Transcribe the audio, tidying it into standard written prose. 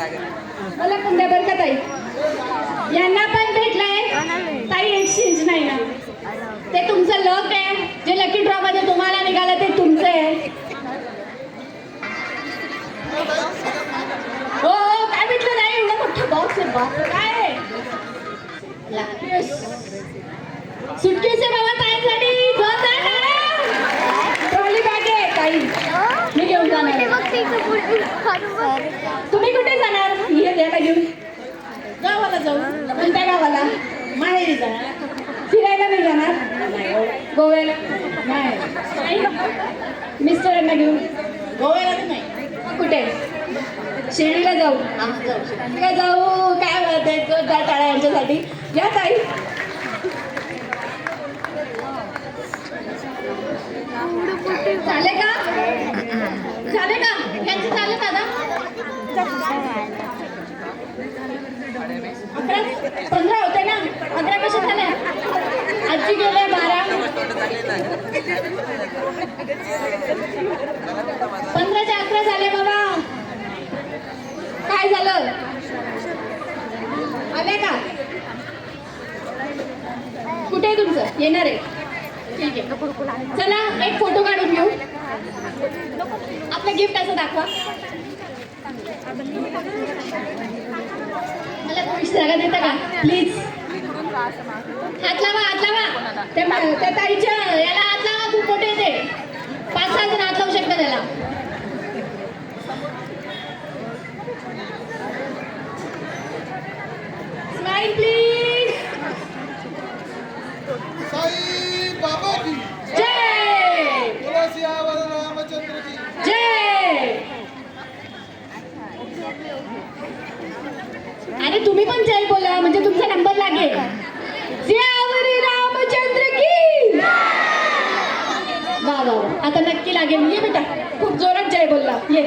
मला कुंड्या बरं का ताई, यांना पण भेटलंय ताई एक्सचेंज नाही ना, ते तुमचं लक आहे, जे लकी ड्रॉ मध्ये तुम्हाला निघालं ते तुमचं आहे. हो हो, काय भेटलं नाही, एवढा मोठा बॉक्स आहे, बाप काय आहे? सुटकेस आहे बाबा ताईंसाठी, ट्रॉली बॅग आहे ताई, मी घेऊन जाणार. तुम्ही कुठे जाणार? याला घेऊन गावाला जाऊ. कोणत्या गावाला? माहेरी जाणार. फिरायला नाही जाणार? गोव्याला नाही. मिस्टरांना घेऊन गोव्याला नाही. कुठे? शिर्डीला जाऊ. काय जाऊ? काय बोलते टाळा यांच्यासाठी. या ताई. झाले का? झाले का? यांचे झाले दादा? 11-15 होते ना? 11 कसे झाले? आजी गेले 12. 15च्या 11 झाले बाबा. काय झालं? आले का? कुठे आहे तुमचं? येणार आहे. ठीक आहे, चला एक फोटो काढून घेऊ. आपलं गिफ्ट असं दाखवा. मला थोडीशी जागा देता का प्लीज? हात लावा, हात लावा. त्या ताईच्या याला हात लावा. खूप मोठे येते, 5-6 जण हात लावू शकता त्याला. Smile please. साई बाबा की जय. तुलसी आवर रामचंद्र की जय. अरे तुम्ही पण जय बोला, म्हणजे तुमचा नंबर लागेल. सियावरी रामचंद्र की वा वा. आता नक्की लागेल. ये बेटा, खूप जोरात जय बोलला. ये.